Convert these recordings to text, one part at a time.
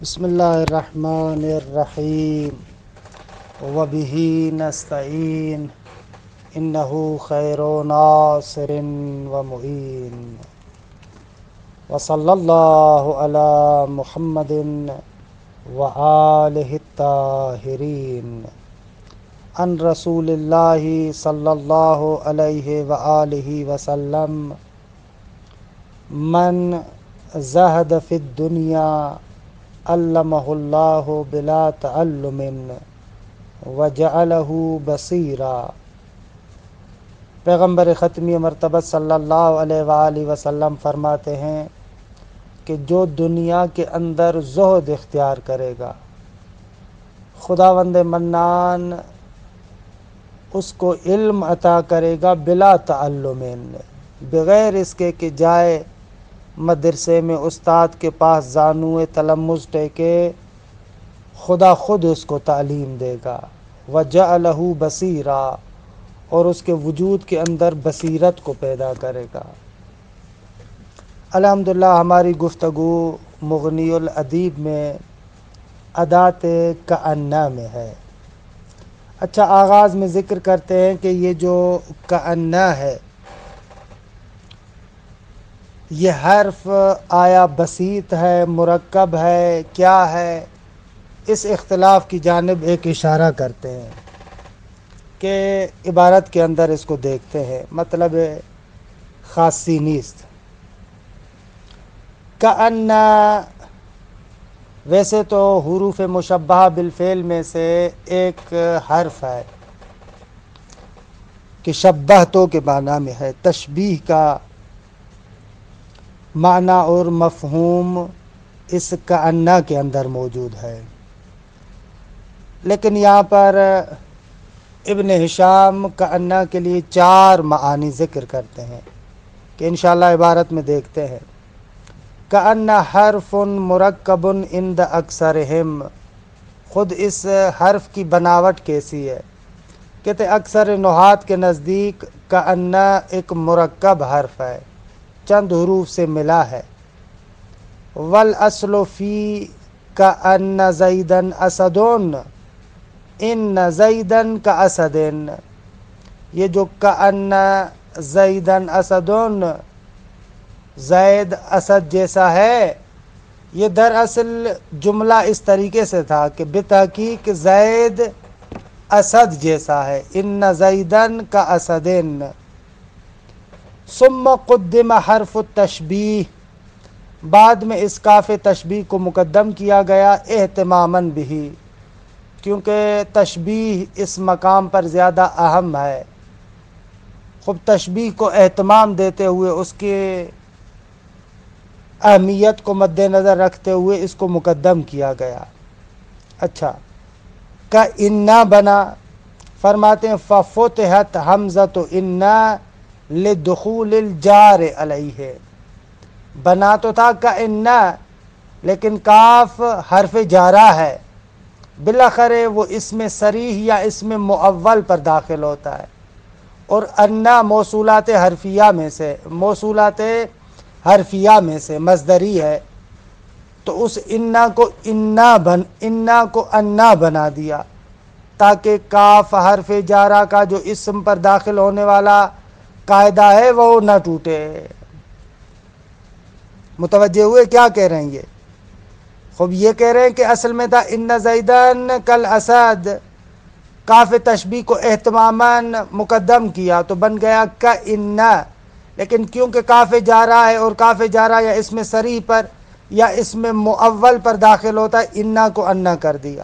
بسم اللہ الرحمن الرحیم وبہ نستعین انہ خیر ناصر ومعین وصلی اللہ علی محمد وآلہ الطاہرین عن رسول اللہ صلی اللہ علیہ وآلہ وسلم من زہد فی الدنیا علمہ اللہ بلا تعلم وجعلہ بصیرا۔ پیغمبر ختمی مرتبہ صلی اللہ علیہ وآلہ وسلم فرماتے ہیں کہ جو دنیا کے اندر زہد اختیار کرے گا، خداوند منان اس کو علم عطا کرے گا بلا تعلم، بغیر اس کے کہ جائے مدرسے میں استاد کے پاس زانوئے تلمذ ٹیکے، خدا خود اس کو تعلیم دے گا۔ وجعلہ بصیرا، اور اس کے وجود کے اندر بصیرت کو پیدا کرے گا۔ الحمدللہ ہماری گفتگو مغنی الادیب میں ادات کأنہ میں ہے۔ اچھا، آغاز میں ذکر کرتے ہیں کہ یہ جو کأنہ ہے، یہ حرف آیا بسیط ہے، مرکب ہے، کیا ہے؟ اس اختلاف کی جانب ایک اشارہ کرتے ہیں کہ عبارت کے اندر اس کو دیکھتے ہیں، مطلب خاصی نیست۔ کأنہ ویسے تو حروف مشبہہ بالفعل میں سے ایک حرف ہے کہ شبہ تو کے معنی میں ہے، تشبیہ کا معنی اور مفہوم اس کأنہ کے اندر موجود ہے، لیکن یہاں پر ابن ہشام کأنہ کے لیے 4 معانی ذکر کرتے ہیں کہ انشاءاللہ عبارت میں دیکھتے ہیں۔ کأنہ حرف مرکب عند اکثرہم، خود اس حرف کی بناوٹ کیسی ہے؟ کہتے اکثر نحات کے نزدیک کأنہ ایک مرکب حرف ہے، چند حروف سے ملا ہے۔ والاصل فی کأن زیدن اسدون ان زیدن کاسدن، یہ جو کأن زیدن اسدون، زید اسد جیسا ہے، یہ دراصل جملہ اس طریقے سے تھا کہ بتحقیق زید اسد جیسا ہے، ان زیدن کاسدن۔ ثم قدم حرف التشبیہ، بعد میں اس کاف تشبیہ کو مقدم کیا گیا، اہتماماً بھی، کیونکہ تشبیہ اس مقام پر زیادہ اہم ہے۔ خب تشبیہ کو اہتمام دیتے ہوئے، اس کی اہمیت کو مد نظر رکھتے ہوئے اس کو مقدم کیا گیا۔ اچھا، کإنہ بنا، فرماتے ہیں ففتحت حمزۃ انہ لدخول الجار علیہ، بنا تو تھا کإنہ، لیکن کاف حرف جارہ ہے، بالاخر وہ اسم صریح یا اسم مؤول پر داخل ہوتا ہے، اور انہ موصولات حرفیہ میں سے مصدری ہے، تو اس انہ کو انہ بنا دیا تاکہ کاف حرف جارہ کا جو اسم پر داخل ہونے والا قاعدہ ہے وہ نہ ٹوٹے۔ متوجہ ہوئے کیا کہہ رہے ہیں یہ؟ خوب یہ کہہ رہے ہیں کہ اصل میں تھا ان زیدن کل اسد، کاف تشبیہ کو اہتماماً مقدم کیا تو بن گیا کإنہ، لیکن کیونکہ کاف جارہ ہے اور کاف جارہ یا اسم صریح پر یا اسم مؤول پر داخل ہوتا ہے، انہ کو انہ کر دیا۔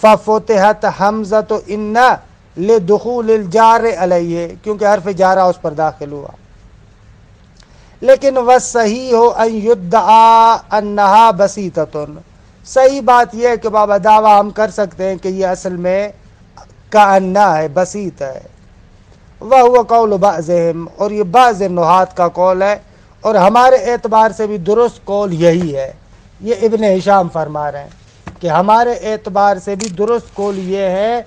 ففتحت حمزۃ انہ لدخول الجار علیہ، کیونکہ حرف جارہ اس پر داخل ہوا۔ لیکن والصحیح ان یدعا انہا بسیطۃ، صحیح بات یہ ہے کہ بابا دعویٰ ہم کر سکتے ہیں کہ یہ اصل میں کأنہ ہے، بسیط ہے۔ وہو قول بعضہم، اور یہ بعض نحات کا قول ہے، اور ہمارے اعتبار سے بھی درست قول یہی ہے۔ یہ ابن ہشام فرما رہے ہیں کہ ہمارے اعتبار سے بھی درست قول یہ ہے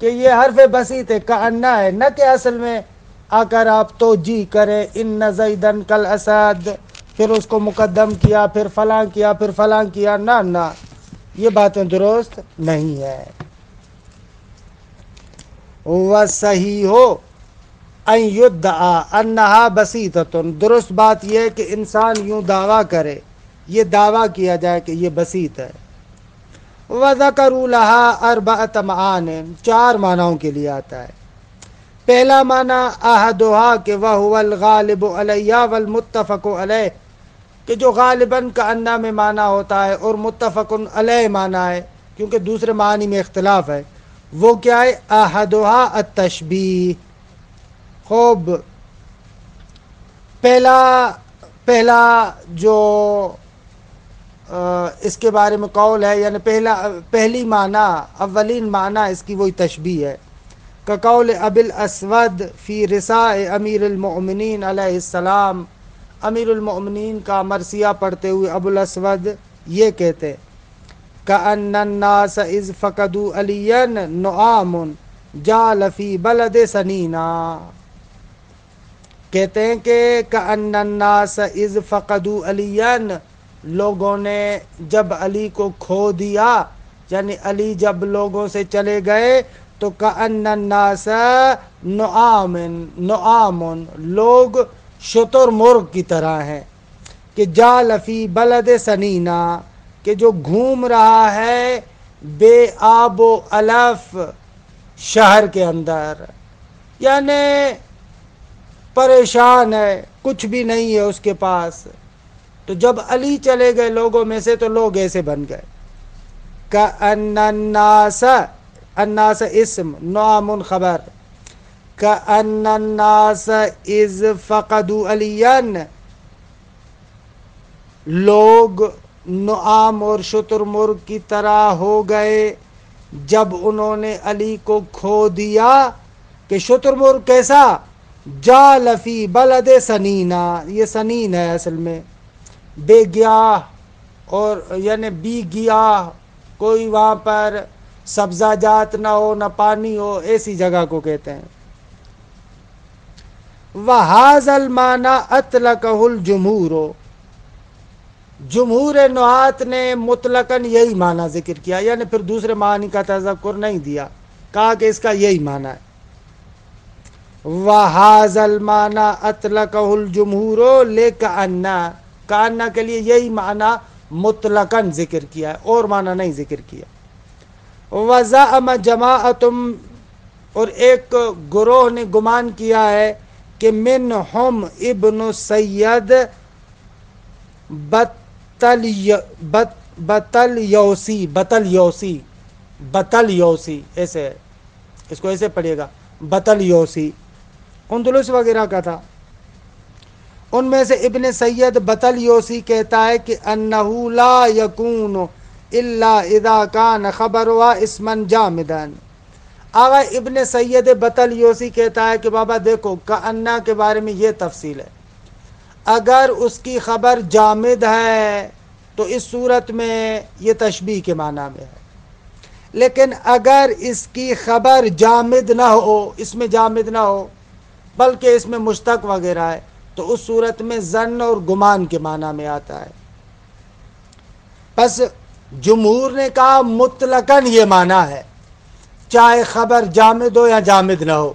کہ یہ حرف بسیط ہے، کأنہ ہے، نہ کہ اصل میں آ کر آپ توجیہ کریں ان زیدن کل اسد، پھر اس کو مقدم کیا، پھر فلاں کیا، پھر فلاں کیا، نہ یہ باتیں درست نہیں ہے۔ وَصَحِیحُ أَن يُدَّعَىٰ أَنَّهَا بَسِیطَةٌ، درست بات یہ ہے کہ انسان یوں دعویٰ کرے، یہ دعویٰ کیا جائے کہ یہ بسیط ہے۔ وَذَكَرُوا لَهَا أَرْبَعَةَ مَعَانٍ، 4 معناؤں کے لیے آتا ہے۔ پہلا معنی احدھا کہ وَهُوَ الْغَالِبُ عَلَيْهَا وَالْمُتَّفَقُ عَلَيْهِ، کہ جو غالباً کأنہ میں معنی ہوتا ہے اور متفق علیہ معنی ہے، کیونکہ دوسرے معنی میں اختلاف ہے۔ وہ کیا ہے؟ احدھا التشبیہ۔ خوب، پہلا جو اس کے بارے میں قول ہے، یعنی پہلی معنی، اولین معنی اس کی وہی تشبیہ ہے، کہ قول ابی الاسود فی رثاء امیر المؤمنین علیہ السلام، امیر المؤمنین کا مرثیہ پڑھتے ہوئے ابو الاسود یہ کہتے کأن الناس اذ فقدوا علیا نعام جال فی بلد سنینا، کہتے ہیں کہ کأن الناس اذ فقدوا علیا، لوگوں نے جب علی کو کھو دیا، یعنی علی جب لوگوں سے چلے گئے تو کأن الناس نعام، لوگ شتر مرغ کی طرح ہیں، کہ جال فی بلد سنینا، کہ جو گھوم رہا ہے بے آب و علف شہر کے اندر، یعنی پریشان ہے، کچھ بھی نہیں ہے اس کے پاس۔ تو جب علی چلے گئے لوگوں میں سے تو لوگ ایسے بن گئے۔ کأن الناس اسم، نعام خبر، کأن الناس اذ فقدوا علیا، لوگ نعام اور شتر مرغ کی طرح ہو گئے جب انہوں نے علی کو کھو دیا۔ کہ شتر مرغ کیسا؟ جال فی بلد سنینا، یہ سنین ہے اصل میں، بے گیاہ، اور یعنی بی گیاہ، کوئی وہاں پر سبزہ جات نہ ہو، نہ پانی ہو، ایسی جگہ کو کہتے ہیں۔ وَهَذَا الْمَعْنَى أَطْلَقَهُ الْجُمْهُورُ، جمہور نحات نے مطلقاً یہی معنی ذکر کیا، یعنی پھر دوسرے معنی کا تذکر نہیں دیا، کہا کہ اس کا یہی معنی ہے۔ وَهَذَا الْمَعْنَى أَطْلَقَهُ الْجُمْهُورُ لِكَأَنَّ، کأنہ کے لیے یہی معنی مطلقاً ذکر کیا ہے، اور معنی نہیں ذکر کیا۔ وَزَعَمَ جَمَاعَةٌ، اور ایک گروہ نے گمان کیا ہے کہ منہم ابن سید بطلیوسی، ایسے ہے، اس کو ایسے پڑھیے گا، بطلیوسی، اندلس وغیرہ کا تھا۔ ان میں سے ابن سید بطلیوسی کہتا ہے کہ انہو لا یکون الا اذا کان خبرها اسما جامدا۔ آغا ابن سید بطلیوسی کہتا ہے کہ بابا دیکھو، کأنہ کے بارے میں یہ تفصیل ہے، اگر اس کی خبر جامد ہے تو اس صورت میں یہ تشبیہ کے معنی میں ہے، لیکن اگر اس کی خبر جامد نہ ہو، اس میں جامد نہ ہو بلکہ اس میں مشتق وغیرہ ہے، تو اس صورت میں ظن اور گمان کے معنی میں آتا ہے۔ پس جمہور نے کہا مطلقاً یہ معنی ہے، چاہے خبر جامد ہو یا جامد نہ ہو،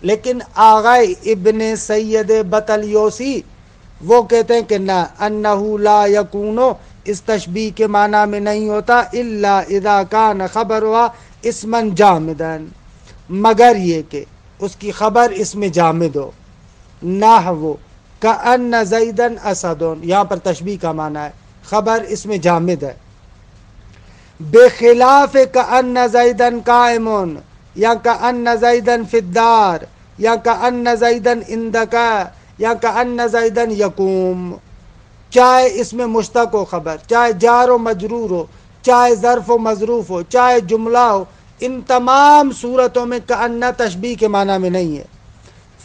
لیکن آغا ابن سید بطلیوسی وہ کہتے ہیں کہ نہ، انہو لا یکونو، اس تشبیہ کے معنی میں نہیں ہوتا، الا اذا کان خبرها اسما جامدا، مگر یہ کہ اس کی خبر اس میں جامد ہو۔ نحو کأن زیدن اسد، یہاں پر تشبیہ کا معنی ہے، خبر اس میں جامد ہے۔ بخلاف کأن زیدن قائم، یا کأن زیدن فی الدار، یا کأن زیدن عندک، یا کأن زیدن یقوم، چاہے اس میں مشتق ہو خبر، چاہے جار و مجرور ہو، چاہے ظرف و مظروف ہو، چاہے جملہ ہو، ان تمام صورتوں میں کأن تشبیہ کے معنی میں نہیں ہے۔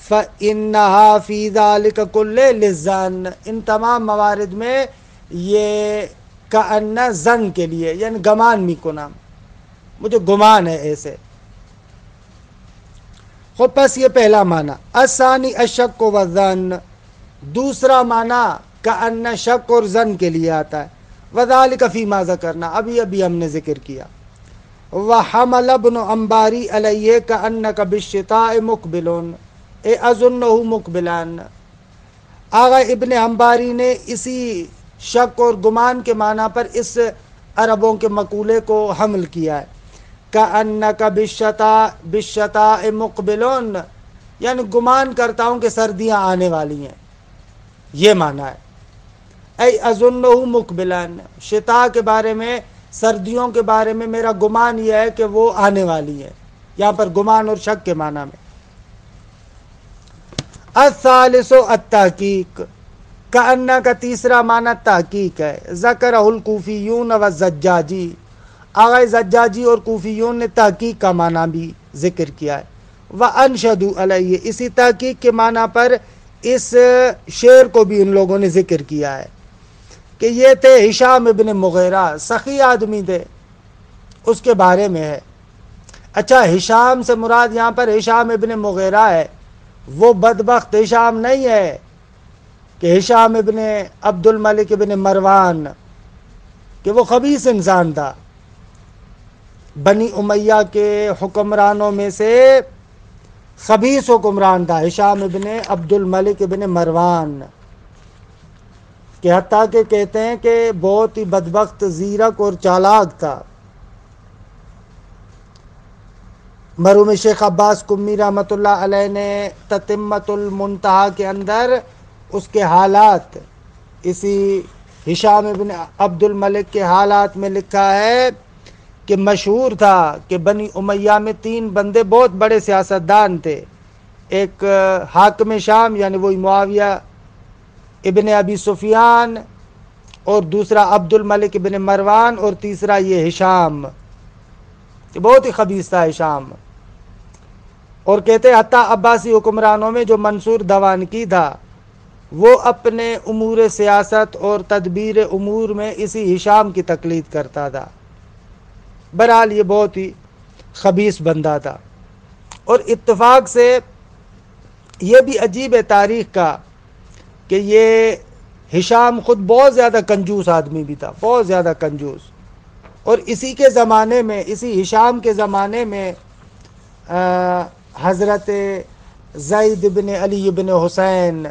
فَإِنَّهَا فِي ذَلِكَ كُلِّ لِلظَّنِّ، ان تمام موارد میں یہ کأن ظن کے لیے، یعنی گمان می کنم، مجھے گمان ہے ایسے۔ پس یہ پہلا معنی۔ الثانی الشک والظن، دوسرا معنی کأن شک اور ظن کے لیے آتا ہے. وذالک فیما ذکرنا، ابھی ہم نے ذکر کیا. وحمل ابن انباری علیہ کأنک بالشتاء مقبل اے اظنہ مقبلان. آغا ابن انباری نے اسی شک اور گمان کے معنی پر اس عربوں کے مقولے کو حمل کیا ہے. کأنک بالشتاء مقبل، یعنی گمان کرتا ہوں کہ سردیاں آنے والی ہیں، یہ معنی ہے. اے اظنہ مقبلان، شتاء کے بارے میں، سردیوں کے بارے میں میرا گمان یہ ہے کہ وہ آنے والی ہے. یہاں پر گمان اور شک کے معنی میں. الثالث التحقیق، کأن کا تیسرا معنی تحقیق ہے. ذکرہ الکوفیون والزجاجی، آغا زجاجی اور کوفیون نے تحقیق کا معنی بھی ذکر کیا ہے. وانشدوا علیہ، اسی تحقیق کے معنی پر اس شعر کو بھی ان لوگوں نے ذکر کیا ہے کہ یہ تھے ہشام ابن مغیرہ، سخی آدمی تھے، اس کے بارے میں ہے. اچھا، ہشام سے مراد یہاں پر ہشام ابن مغیرہ ہے، وہ بدبخت ہشام نہیں ہے کہ ہشام ابن عبد الملک ابن مروان، کہ وہ خبیث انسان تھا، بنی امیہ کے حکمرانوں میں سے خبیث حکمران تھا ہشام ابن عبد الملک ابن مروان، کہ حتیٰ کہ کہتے ہیں کہ بہت ہی بدبخت، زیرک اور چالاک تھا. مرحوم شیخ عباس قمی رحمۃ اللہ علیہ نے تتمۃ المنتہا کے اندر اس کے حالات، اسی ہشام ابن عبد الملک کے حالات میں لکھا ہے کہ مشہور تھا کہ بنی امیہ میں 3 بندے بہت بڑے سیاستدان تھے. ایک حاکم شام یعنی وہی معاویہ ابن ابی سفیان، اور دوسرا عبد الملک ابن مروان، اور تیسرا یہ ہشام، کہ بہت ہی خبیث تھا ہشام. اور کہتے حتیٰ عباسی حکمرانوں میں جو منصور دوانکی تھا، وہ اپنے امور سیاست اور تدبیر امور میں اسی ہشام کی تقلید کرتا تھا. بہرحال یہ بہت ہی خبیث بندہ تھا. اور اتفاق سے یہ بھی عجیب ہے تاریخ کا کہ یہ ہشام خود بہت زیادہ کنجوس آدمی بھی تھا، بہت زیادہ کنجوس. اور اسی کے زمانے میں، اسی ہشام کے زمانے میں حضرت زید بن علی بن حسین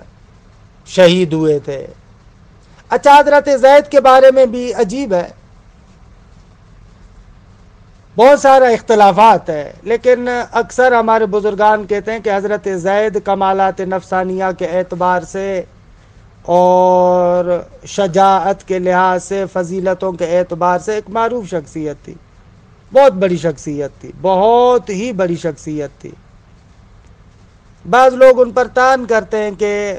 شہید ہوئے تھے. اچھا، حضرت زید کے بارے میں بھی عجیب ہے، بہت سارا اختلافات ہے، لیکن اکثر ہمارے بزرگان کہتے ہیں کہ حضرت زید کمالات نفسانیہ کے اعتبار سے اور شجاعت کے لحاظ سے، فضیلتوں کے اعتبار سے ایک معروف شخصیت تھی، بہت بڑی شخصیت تھی، بہت ہی بڑی شخصیت تھی. بعض لوگ ان پر طعن کرتے ہیں کہ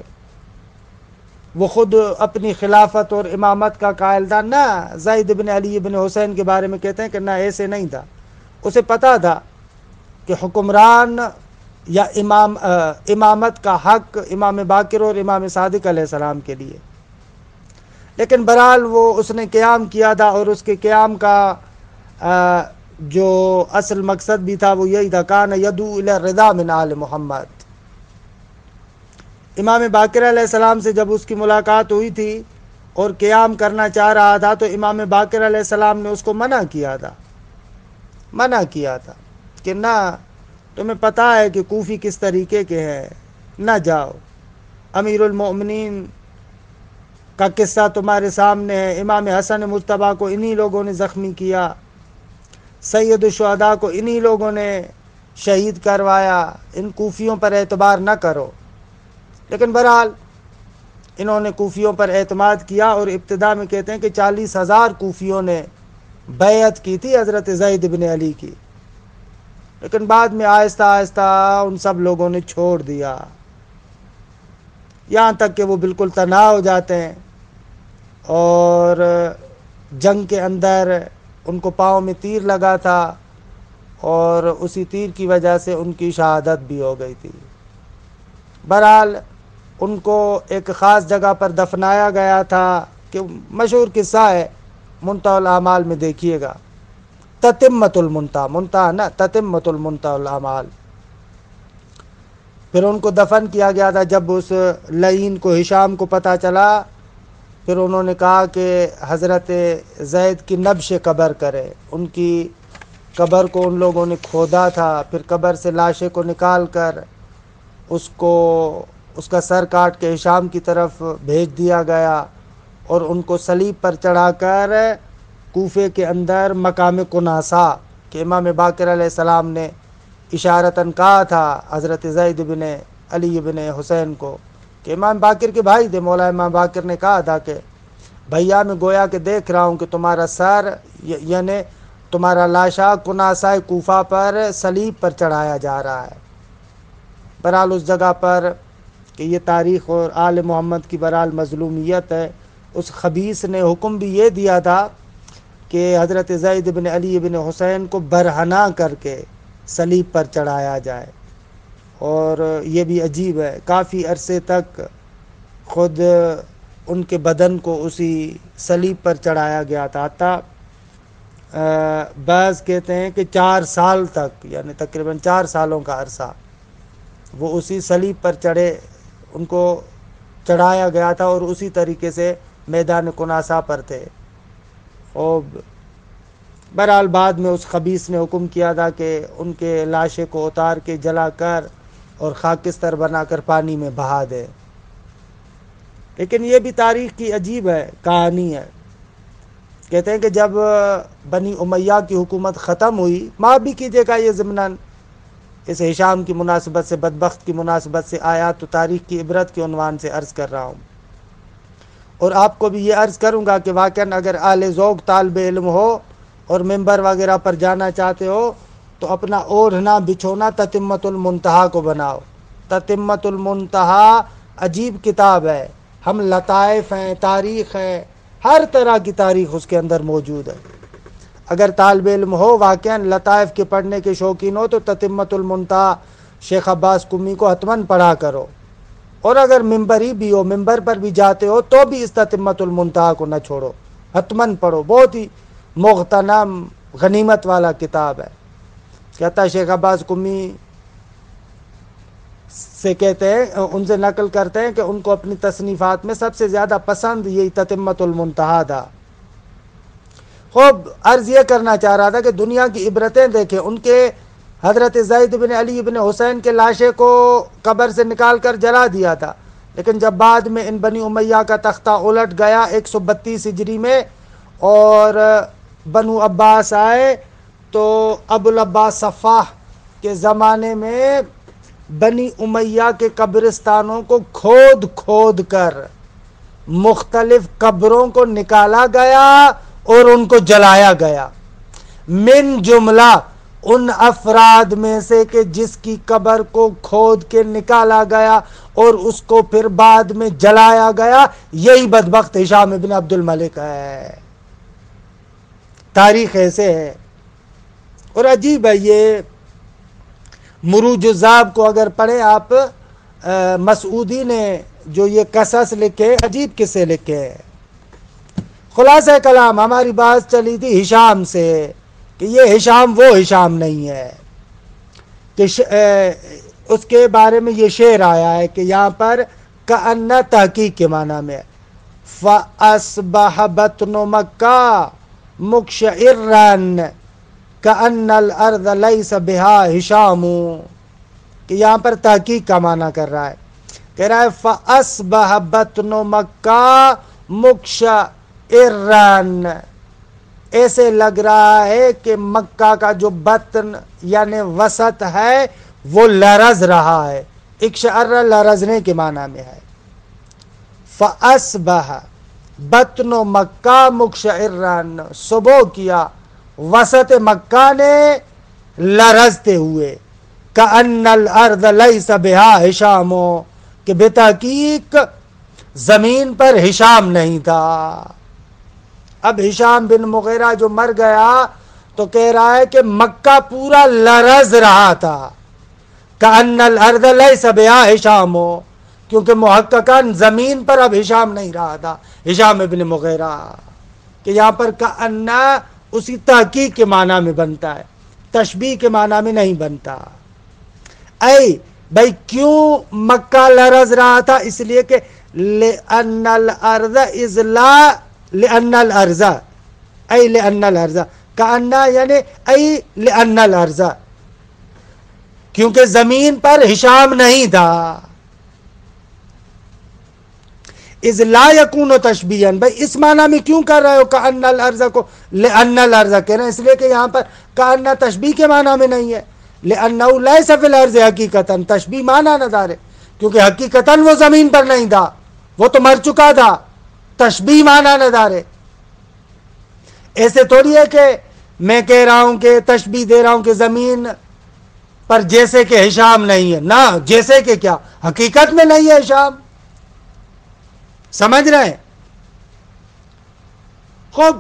وہ خود اپنی خلافت اور امامت کا قائل تھا. نہ، زید بن علی بن حسین کے بارے میں کہتے ہیں کہ نہ، ایسے نہیں تھا. اسے پتا تھا کہ حکمران یا امامت کا حق امام باقر اور امام صادق علیہ السلام کے لیے، لیکن بہرحال وہ اس نے قیام کیا تھا، اور اس کے قیام کا جو اصل مقصد بھی تھا وہ یہی تھا، کان یدعو الی الرضا من آل محمد. امام باقر علیہ السلام سے جب اس کی ملاقات ہوئی تھی اور قیام کرنا چاہ رہا تھا، تو امام باقر علیہ السلام نے اس کو منع کیا تھا کہ نہ، تمہیں پتہ ہے کہ کوفی کس طریقے کے ہیں، نہ جاؤ. امیر المؤمنین کا قصہ تمہارے سامنے ہے، امام حسن مجتبیٰ کو انہی لوگوں نے زخمی کیا، سید الشہداء کو انہی لوگوں نے شہید کروایا، ان کوفیوں پر اعتبار نہ کرو. لیکن بہرحال انہوں نے کوفیوں پر اعتماد کیا، اور ابتدا میں کہتے ہیں کہ 40,000 کوفیوں نے بیعت کی تھی حضرت زید بن علی کی، لیکن بعد میں آہستہ آہستہ ان سب لوگوں نے چھوڑ دیا، یہاں تک کہ وہ بالکل تنہا ہو جاتے ہیں، اور جنگ کے اندر ان کو پاؤں میں تیر لگا تھا، اور اسی تیر کی وجہ سے ان کی شہادت بھی ہو گئی تھی. بہرحال ان کو ایک خاص جگہ پر دفنایا گیا تھا، کہ مشہور قصہ ہے، منتہی الاعمال میں دیکھیے گا، تتمۃ المنتہا، منتہا نا، تتمۃ المنتہا الاعمال. پھر ان کو دفن کیا گیا تھا. جب اس لعین کو، ہشام کو پتہ چلا پھر انہوں نے کہا کہ حضرت زید کی نبش قبر کرے. ان کی قبر کو ان لوگوں نے کھودا تھا، پھر قبر سے لاشیں کو نکال کر اس کا سر کاٹ کے ہشام کی طرف بھیج دیا گیا، اور ان کو صلیب پر چڑھا کر کوفے کے اندر مقام کناسہ کہ امام باقر علیہ السلام نے اشارتاً کہا تھا حضرت زید بن علی بن حسین کو کہ امام باقر کے بھائی تھے. مولا امام باقر نے کہا تھا کہ بھیا میں گویا کہ دیکھ رہا ہوں کہ تمہارا سر یعنی تمہارا لاشا کناسہ کوفہ پر صلیب پر چڑھایا جا رہا ہے. بہرحال اس جگہ پر کہ یہ تاریخ اور آل محمد کی بہرحال مظلومیت ہے، اس خبیث نے حکم بھی یہ دیا تھا کہ حضرت زید بن علی بن حسین کو برہنہ کر کے صلیب پر چڑھایا جائے. اور یہ بھی عجیب ہے، کافی عرصے تک خود ان کے بدن کو اسی صلیب پر چڑھایا گیا تھا، حتیٰ بعض کہتے ہیں کہ 4 سال تک، یعنی تقریباً 4 سالوں کا عرصہ وہ اسی صلیب پر چڑھے، ان کو چڑھایا گیا تھا اور اسی طریقے سے میدان کناسہ پر تھے. اور بہرحال بعد میں اس خبیث نے حکم کیا تھا کہ ان کے لاشیں کو اتار کے جلا کر اور خاکستر بنا کر پانی میں بہا دے. لیکن یہ بھی تاریخ کی عجیب ہے، کہانی ہے. کہتے ہیں کہ جب بنی امیہ کی حکومت ختم ہوئی، معاف بھی کیجیے گا یہ ضمناً اس ہشام کی مناسبت سے، بدبخت کی مناسبت سے آیات و تاریخ کی عبرت کے عنوان سے عرض کر رہا ہوں. اور آپ کو بھی یہ عرض کروں گا کہ واقعاً اگر اہل ذوق طالب علم ہو اور ممبر وغیرہ پر جانا چاہتے ہو تو اپنا اوڑھنا بچھونا تتمۃ المنتہا کو بناؤ. تتمۃ المنتہا عجیب کتاب ہے، ہم لطائف ہیں، تاریخ ہے، ہر طرح کی تاریخ اس کے اندر موجود ہے. اگر طالب علم ہو واقعاً لطائف کے پڑھنے کے شوقین ہو تو تتمۃ المنتہا شیخ عباس قمی کو حتماً پڑھا کرو. اور اگر ممبری بھی ہو، ممبر پر بھی جاتے ہو تو بھی اس تتمۃ المنتہا کو نہ چھوڑو، حتماً پڑھو. بہت ہی مغتنم غنیمت والا کتاب ہے. کہتا ہے شیخ عباس قمی سے کہتے ہیں، ان سے نقل کرتے ہیں کہ ان کو اپنی تصنیفات میں سب سے زیادہ پسند یہی تتمۃ المنتہا تھا. خوب عرض یہ کرنا چاہ رہا تھا کہ دنیا کی عبرتیں دیکھیں. ان کے حضرت زید بن علی بن حسین کے لاشیں کو قبر سے نکال کر جلا دیا تھا، لیکن جب بعد میں ان بنی امیہ کا تختہ الٹ گیا 132 ہجری میں اور بنو عباس آئے تو ابو العباس صفاح کے زمانے میں بنی امیہ کے قبرستانوں کو کھود کھود کر مختلف قبروں کو نکالا گیا اور ان کو جلایا گیا. من جملہ ان افراد میں سے کہ جس کی قبر کو کھود کے نکالا گیا اور اس کو پھر بعد میں جلایا گیا، یہی بدبخت ہشام ابن عبد الملک ہے. تاریخ ایسے ہے. اور عجیب ہے یہ مروج الذہب کو اگر پڑھیں آپ، مسعودی نے جو یہ قصص لکھے، عجیب قصے لکھے ہیں. خلاصہ کلام ہماری بات چلی تھی ہشام سے کہ یہ ہشام وہ ہشام نہیں ہے کہ اس کے بارے میں یہ شعر آیا ہے کہ یہاں پر کأن تحقیق کے معنی میں فَأَصْبَحَ بَطْنُ مَكَّةَ مُقْشَعِرًا كَأَنَّ الْأَرْضَ لَيْسَ بِهَا هِشَامٌ، کہ یہاں پر تحقیق کا معنی کر رہا ہے. کہہ رہا ہے فَأَصْبَحَ بَطْنُ مَكَّةَ مُقْشَعِرًا، ایسے لگ رہا ہے کہ مکہ کا جو بطن یعنی وسط ہے وہ لرز رہا ہے. اقشعر لرزنے کے معنی میں ہے. فَأَصْبَحَ بطن مکہ مقشعرًا، صبح کیا وسط مکہ نے لرزتے ہوئے. کأن الارض لیس بہا ہشام، کہ بتحقیق زمین پر ہشام نہیں تھا. اب ہشام بن مغیرہ جو مر گیا تو کہہ رہا ہے کہ مکہ پورا لرز رہا تھا. کأن الارض لیس بہا ہشام، کیونکہ محققاً زمین پر اب ہشام نہیں رہا تھا، ہشام ابن مغیرہ. کہ یہاں پر کأن اسی تحقیق کے معنی میں بنتا ہے، تشبیہ کے معنی میں نہیں بنتا. بھائی کیوں مکہ لرز رہا تھا؟ اس لیے کہ لأن الارض از لا لأن الارض ای لأن الارض کأنہ یعنی ای لأن الارض کیونکہ زمین پر ہشام نہیں تھا. اذ لا یکون تشبیہا بھائی اس معنی میں کیوں کر رہے ہو کأن الارض کو لأن الارض کہہ رہے ہیں اس لیے کہ یہاں پر کأن تشبیہ کے معنی میں نہیں ہے. لأنہ لیس فی الارض حقیقتا تشبیہ معنی نہ دار ہے کیونکہ حقیقتا وہ زمین پر نہیں تھا وہ تو مر چکا تھا. تشبیہ معنی نہ دار ہے. ایسے تھوڑی ہے کہ میں کہہ رہا ہوں کہ تشبیہ دے رہا ہوں کہ زمین پر جیسے کہ ہشام نہیں ہے. نہ جیسے کہ کیا حقیقت میں نہیں ہے ہشام. سمجھ رہے ہیں؟ خوب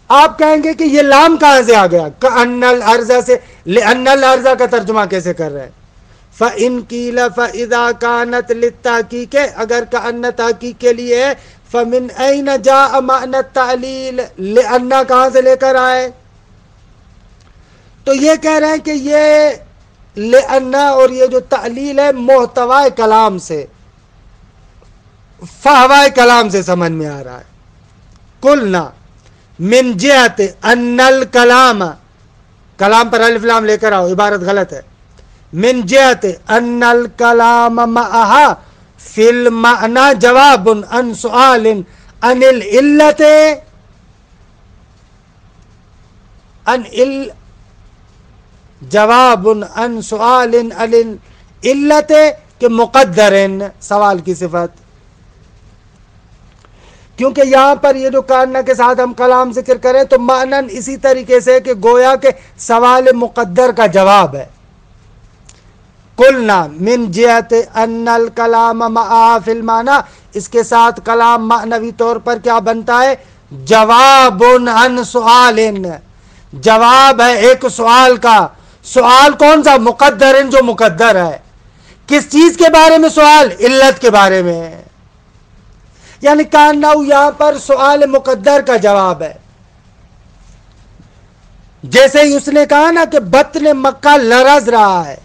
آپ کہیں گے کہ یہ لام کہاں سے آ گیا کأن الارض سے لأن الارض کا ترجمہ کیسے کر رہے ہیں. فإن قیل فإذا كانت للتحقیق اگر کأن تحقیق کے لیے ہے فمن أين جاء معنی التعلیل لأن کہاں سے لے کر آئے. تو یہ کہہ رہے ہیں کہ یہ لأن اور یہ جو تعلیل ہے محتوی کلام سے فہوائے کلام سے سمجھ میں آ رہا ہے. قلنا من جہت ان الکلام کلام پر الف لام لے کر آؤ عبارت غلط ہے. من جہت ان الکلام معہا فی المعنی جواب عن سؤال عن العلت جواب عن سؤال عن العلت کہ مقدر سوال کی صفت. کیونکہ یہاں پر یہ جو کاننا کے ساتھ ہم کلام ذکر کریں تو معنن اسی طریقے سے کہ گویا کہ سوال مقدر کا جواب ہے. قلنا من جہت ان الکلام معا فی المعنی اس کے ساتھ کلام معنوی طور پر کیا بنتا ہے جواب عن سؤال جواب ہے ایک سوال کا. سوال کون سا مقدر جو مقدر ہے. کس چیز کے بارے میں سوال علت کے بارے میں یعنی کاننا یہاں پر سوال مقدر کا جواب ہے. جیسے ہی اس نے کہا نا کہ بطن مکہ لرز رہا ہے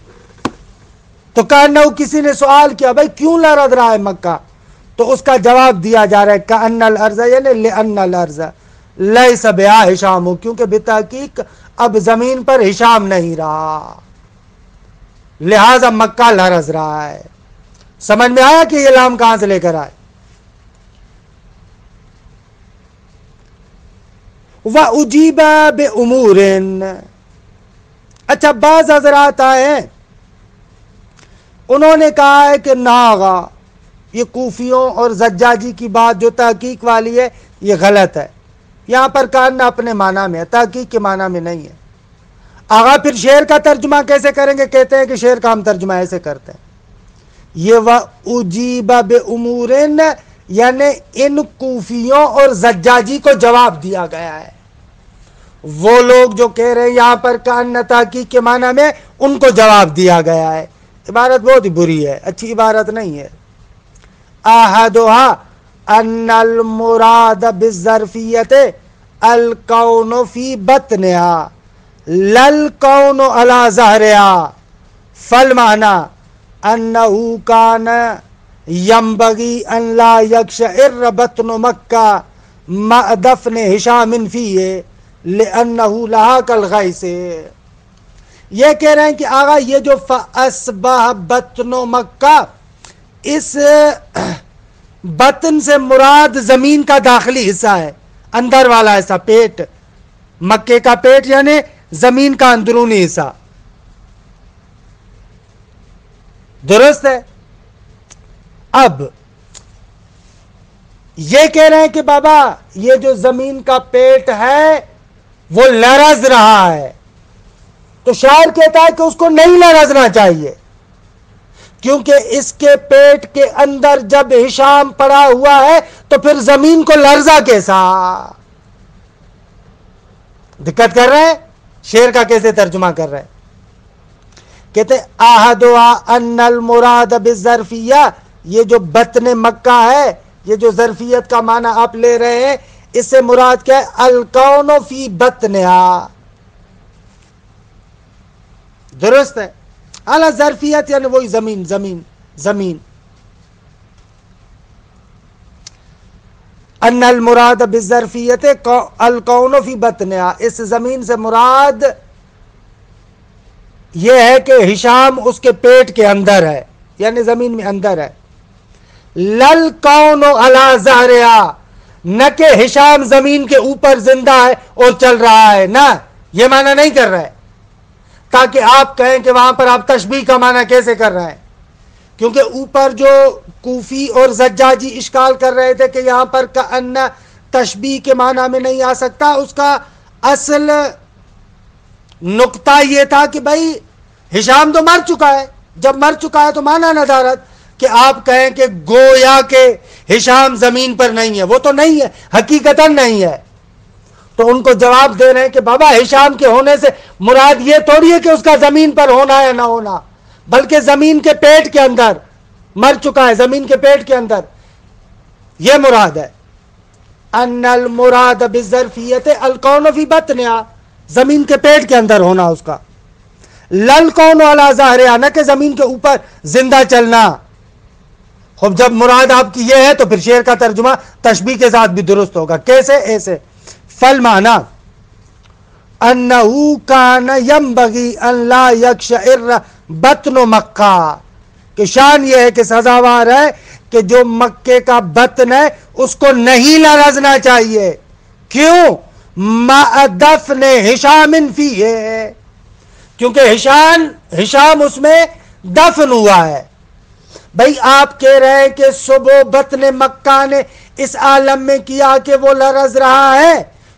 تو کاننا کسی نے سوال کیا بھائی کیوں لرز رہا ہے مکہ تو اس کا جواب دیا جا رہا ہے کأن الارض یعنی لأن الارض لیس بہا ہشام کیونکہ بتحقیق اب زمین پر ہشام نہیں رہا لہذا مکہ لرز رہا ہے. سمجھ میں آیا کہ یہ لام کہاں سے لے کر آئے. وَأُجِيبَ بِأُمُورٍ اچھا بعض حضرات آئے ہیں انہوں نے کہا ہے کہ ناغا یہ کوفیوں اور زجاجی کی بات جو تحقیق والی ہے یہ غلط ہے. یہاں پر کاننا اپنے معنی میں ہے تحقیق کے معنی میں نہیں ہے. آغا پھر شعر کا ترجمہ کیسے کریں گے کہتے ہیں کہ شعر کا ہم ترجمہ ایسے کرتے ہیں یہ وَأُجِيبَ بِأُمُورٍ یعنی ان کوفیوں اور زجاجی کو جواب دیا گیا ہے. وہ لوگ جو کہہ رہے ہیں یہاں پر کأن تحقیق کے معنی میں ان کو جواب دیا گیا ہے. عبارت بہت ہی بری ہے اچھی عبارت نہیں ہے. احدها ان المراد بالظرفیت الکون فی بطنها للکون علی ظہرها فالمعنی انه کان ینبغی ان لا یکشعر بطن مکہ مع دفن ہشام فیہ لأنه لہا کالغیث. یہ کہہ رہے ہیں کہ آغا یہ جو فأصبح بطن مکہ اس بطن سے مراد زمین کا داخلی حصہ ہے اندر والا حصہ پیٹ مکے کا پیٹ یعنی زمین کا اندرونی حصہ. درست ہے. اب یہ کہہ رہے ہیں کہ بابا یہ جو زمین کا پیٹ ہے وہ لرز رہا ہے تو شاعر کہتا ہے کہ اس کو نہیں لرزنا چاہیے کیونکہ اس کے پیٹ کے اندر جب ہشام پڑا ہوا ہے تو پھر زمین کو لرزا کیسا. دقت کر رہے ہیں شعر کا کیسے ترجمہ کر رہے ہیں. کہتے احدها ان المراد بالظرفیہ یہ جو بطن مکہ ہے یہ جو ظرفیت کا معنی آپ لے رہے ہیں اس سے مراد کیا ہے الکون فی بطنها. درست ہے. اعلی ظرفیت یعنی وہی زمین زمین زمین. ان المراد بالظرفیت الکون فی بطنہا، اس زمین سے مراد یہ ہے کہ ہشام اس کے پیٹ کے اندر ہے، یعنی زمین میں اندر ہے. لل کون علی ظہرہا، نہ کہ ہشام زمین کے اوپر زندہ ہے اور چل رہا ہے، نہ یہ معنی نہیں کر رہا ہے، تاکہ آپ کہیں کہ وہاں پر آپ تشبیہ کا معنی کیسے کر رہے ہیں. کیونکہ اوپر جو کوفی اور زجاجی اشکال کر رہے تھے کہ یہاں پر کأن تشبیہ کے معنی میں نہیں آ سکتا، اس کا اصل نقطہ یہ تھا کہ بھائی ہشام تو مر چکا ہے، جب مر چکا ہے تو معنی ندارت کہ آپ کہیں کہ گویا کہ ہشام زمین پر نہیں ہے، وہ تو نہیں ہے، حقیقتاً نہیں ہے. تو ان کو جواب دے رہے ہیں کہ بابا ہشام کے ہونے سے مراد یہ تھوڑی ہے کہ اس کا زمین پر ہونا یا نہ ہونا، بلکہ زمین کے پیٹ کے اندر مر چکا ہے، زمین کے پیٹ کے اندر، یہ مراد ہے. ان المراد بالظرفیت الکون فی بطنہا، زمین کے پیٹ کے اندر ہونا اس کا. لل کون علی ظہرہا، نہ کہ زمین کے اوپر زندہ چلنا. خب جب مراد آپ کی یہ ہے تو پھر شعر کا ترجمہ تشبیہ کے ساتھ بھی درست ہوگا. کیسے؟ ایسے فالمعنی انہو کان ینبغی ان لا یکشعر بطن مکہ، کہ شان یہ ہے کہ سزاوار ہے کہ جو مکے کا بطن ہے اس کو نہیں لرزنا چاہیے. کیوں؟ مع دفن ہشام فیہ، کیونکہ ہشام اس میں دفن ہوا ہے. بھئی آپ کہہ رہے ہیں کہ صبح بطن مکہ نے اس عالم میں کیا کہ وہ لرز رہا ہے،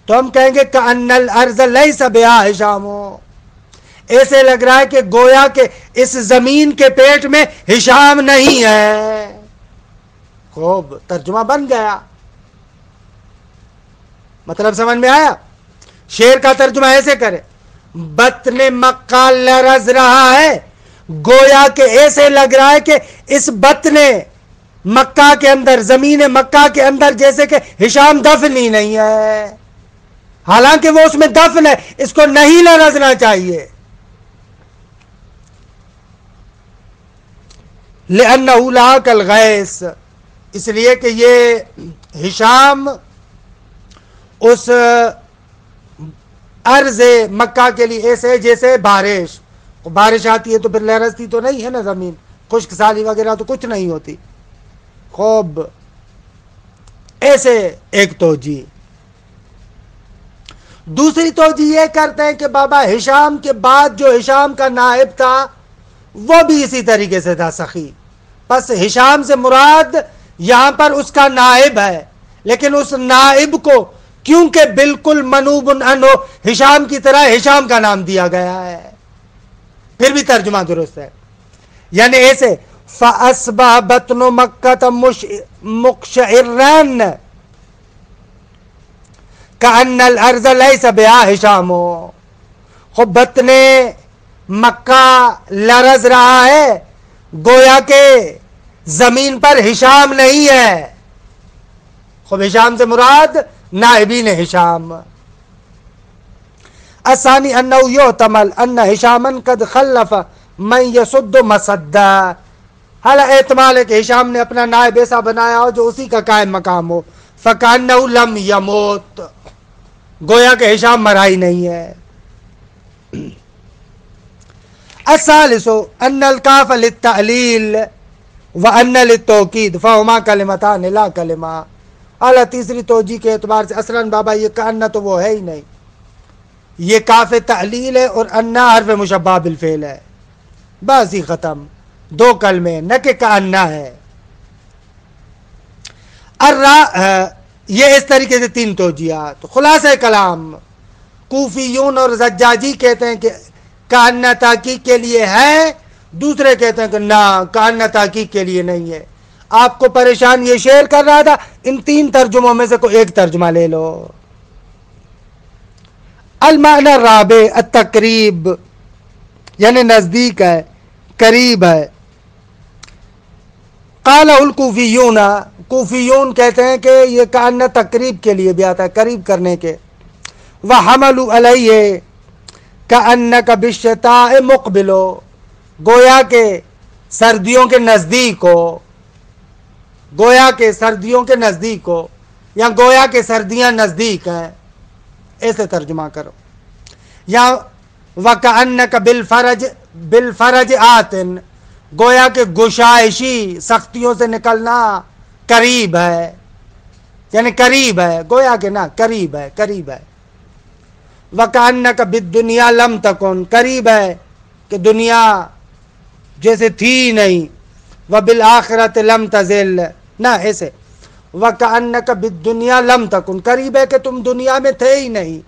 تو ہم کہیں گے کأن الارض لیس بہا ہشام، ایسے لگ رہا ہے کہ گویا کہ اس زمین کے پیٹ میں ہشام نہیں ہے. خوب ترجمہ بن گیا، مطلب سمجھ میں آیا. شعر کا ترجمہ ایسے کرے، بطن مکہ لرز رہا ہے، گویا کہ ایسے لگ رہا ہے کہ اس بطن مکہ کے اندر، زمین مکہ کے اندر جیسے کہ ہشام دفن ہی نہیں ہے، حالانکہ وہ اس میں دفن ہے، اس کو نہیں لرزنا چاہیے. لِأَنَّهُ لَهَاكَ الْغَيْث، اس لیے کہ یہ ہشام اس ارض مکہ کے لیے ایسے جیسے بارش آتی ہے تو پھر لرزتی تو نہیں ہے نا زمین، خشک سالی وغیرہ تو کچھ نہیں ہوتی. خوب ایسے ایک توجیہ. دوسری توجیہ یہ کرتے ہیں کہ بابا ہشام کے بعد جو ہشام کا نائب تھا وہ بھی اسی طریقے سے تھا سخی، پس ہشام سے مراد یہاں پر اس کا نائب ہے، لیکن اس نائب کو کیونکہ بالکل منوب عنہ ہشام کی طرح ہشام کا نام دیا گیا ہے، پھر بھی ترجمہ درست ہے. یعنی ایسے فَأَصْبَحَ بَطْنُ مَكَّةَ مُقْشَعِرًا كَأَنَّ الْأَرْضَ لَيْسَ بِهَا ہشام. خب بطن مکہ لرز رہا ہے، گویا کہ زمین پر ہشام نہیں ہے. خب ہشام سے مراد نائبین ہشام. الثانی انہ یحتمل ان ہشامن قد خلف من یسد مسدا، حالا احتمال ہے کہ ہشام نے اپنا نائب ایسا بنایا ہو جو اسی کا قائم مقام ہو. فکانہ لم یموت، گویا کہ ہشام مرا ہی نہیں ہے. الثالث ان الکاف للتعلیل وان للتوکید فہما کلمتان لا کلمہ. اعلیٰ تیسری توجیہ کے اعتبار سے اصلاً بابا یہ کأن تو وہ ہے ہی نہیں، یہ کاف تعلیل ہے اور انا حرف مشبہ بالفعل ہے، بس ہی ختم، دو کلمے، نہ کہ کأن ہے. یہ اس طریقے سے تین توجیہات. خلاصہ کلام، کوفیون اور زجاجی کہتے ہیں کہ کأن تحقیق کے لیے ہے، دوسرے کہتے ہیں کہ نہ کأن تحقیق کے لیے نہیں ہے. آپ کو پریشان یہ شعر کر رہا تھا، ان تین ترجموں میں سے کوئی ایک ترجمہ لے لو. المعنی الرابع التقریب، یعنی نزدیک ہے، قریب ہے. قالہ الکوفیون، کوفیون کہتے ہیں کہ یہ کأن تقریب کے لیے بھی آتا ہے، قریب کرنے کے. وحملوا علیہ کأنک بالشتاء مقبل، گویا کہ سردیوں کے نزدیک ہو، گویا کہ سردیوں کے نزدیک ہو. یا گویا کہ سردیاں نزدیک ہیں، ایسے ترجمہ کرو. یا وَكَأَنَّكَ بِالْفَرَجِ آتٍ، گویا کہ گشائشی سختیوں سے نکلنا قریب ہے، یعنی قریب ہے، گویا کہ نا قریب ہے، قریب ہے. وَكَأَنَّكَ بِالدُّنْيَا لَمْ تَكُنْ، قریب ہے کہ دنیا جیسے تھی نہیں. وَبِالْآخِرَةِ لَمْ تَزِلْ، نہ ایسے وَكَأَنَّكَ بِالدُّنْيَا لَمْ تَكُنْ، قریب ہے کہ تم دنیا میں تھے ہی نہیں.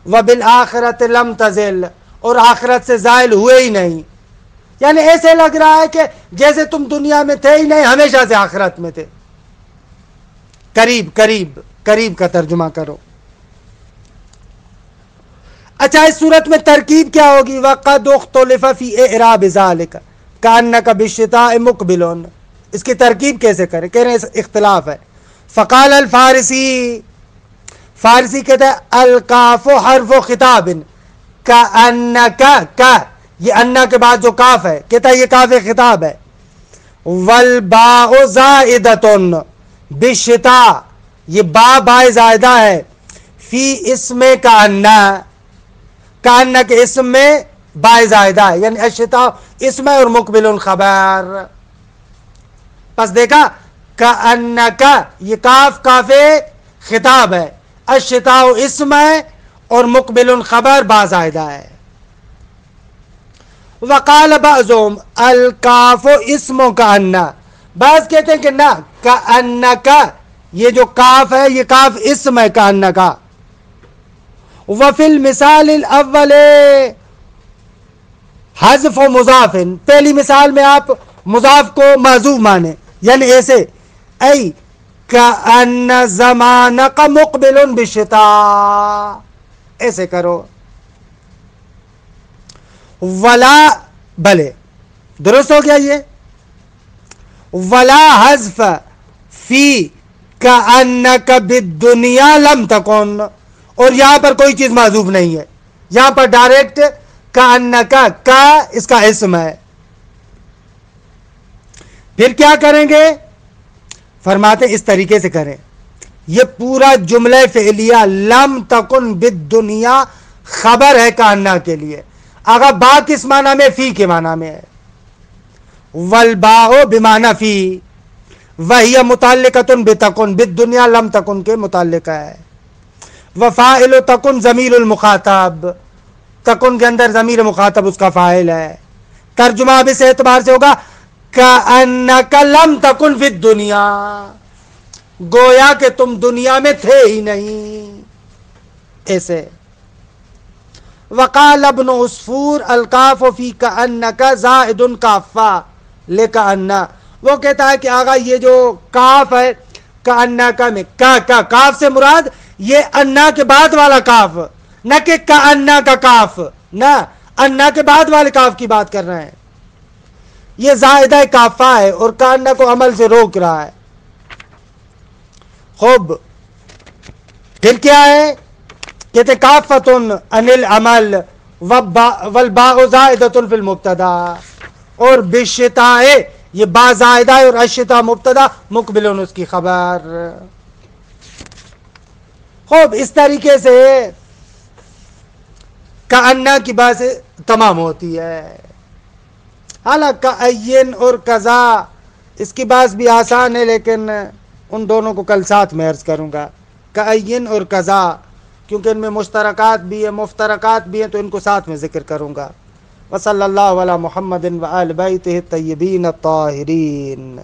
وَبِالْآخِرَةِ لَمْ تَزِلْ، اور آخرت سے زائل ہوئے ہی نہیں. یعنی ایسے لگ رہا ہے کہ جیسے تم دنیا میں تھے ہی نہیں، ہمیشہ سے آخرت میں تھے. قریب قریب قریب کا ترجمہ کرو. اچھا اس صورت میں ترکیب کیا ہوگی؟ وَقَدْ اُخْتُلِفَ فِي إِعْرَابِ ذَلِكَ كَأَنَّكَ بِالشِّتَاءِ مُقْبِلٌ، اس کی ترکیب کیسے کریں؟ کہہ رہے ہیں اختلاف ہے. فقال الفارسی، فارسی کہتا ہے الکاف حرف خطاب، کأنک، کا یہ انا کے بعد جو کاف ہے کہتا ہے یہ کاف خطاب ہے. والباء زائدۃ بالشتاء، یہ با زائدہ ہے. فی اسم کأنا، کأنا کے اسم میں با زائدہ ہے، یعنی الشتاء اسم اور مقبل خبر. پس دیکھا کأنک، یہ کاف کاف خطاب ہے، الشتاء اسم ہے اور مقبل خبر با زائدہ ہے. وقال بعضهم الکاف اسم کأنا، بعض کہتے ہیں کہ نہ کأنک، یہ جو کاف ہے یہ کاف اسم ہے کأنک کا. وفی المثال الاول حذف و مضاف، پہلی مثال میں آپ مضاف کو محذوف مانے، یعنی ایسے ای کأن زمانک مقبل بالشتاء، ایسے کرو. ولا، بھلے درست ہو گیا یہ. ولا حذف فی کأنک بالدنیا لم تکن، اور یہاں پر کوئی چیز محذوف نہیں ہے، یہاں پر ڈائریکٹ کأنک کا اس کا اسم ہے. پھر کیا کریں گے؟ فرماتے اس طریقے سے کریں. یہ پورا جملہ فعلیہ لم تکن بالدنیا خبر ہے کأنہ کے لیے. اگر با کس معنی میں؟ فی کے معنی میں ہے. والباء بمعنی فی، وہی متعلقۃ بتکن، بالدنیا لم تکن کے متعلقہ ہے. وفاعل تکن ضمیر المخاطب، تکن کے اندر ضمیر مخاطب اس کا فاعل ہے. ترجمہ اب اس اعتبار سے ہوگا کأنک لم تکن فی الدنیا، گویا کہ تم دنیا میں تھے ہی نہیں، ایسے. وقال ابن عصفور الکاف فی کأنک زائد کافہ لکأن، وہ کہتا ہے کہ آقا یہ جو کاف ہے کأنک میں، کا کاف سے مراد یہ انا کے بعد والا کاف، نہ کہ کأنہ کا کاف، نہ انا کے بعد والے کاف کی بات کر رہے ہیں. یہ زائدہ کافہ ہے اور کأنہ کو عمل سے روک رہا ہے. خوب، پھر کیا ہے؟ کہتے کافتن عن العمل والباء زائدۃ فی المبتدا، اور بالشتاء یہ با زائدہ ہے اور الشتاء مبتدا، مقبل اس کی خبر. خوب، اس طریقے سے کأنہ کی بات تمام ہوتی ہے. حالانکہ کأین اور کذا اس کی بات بھی آسان ہے، لیکن ان دونوں کو کل ساتھ میں عرض کروں گا. کأین اور کذا کیونکہ ان میں مشترکات بھی ہیں مفترقات بھی ہیں، تو ان کو ساتھ میں ذکر کروں گا. وصلی اللہ علی محمد وآل بیتہ الطیبین الطاہرین.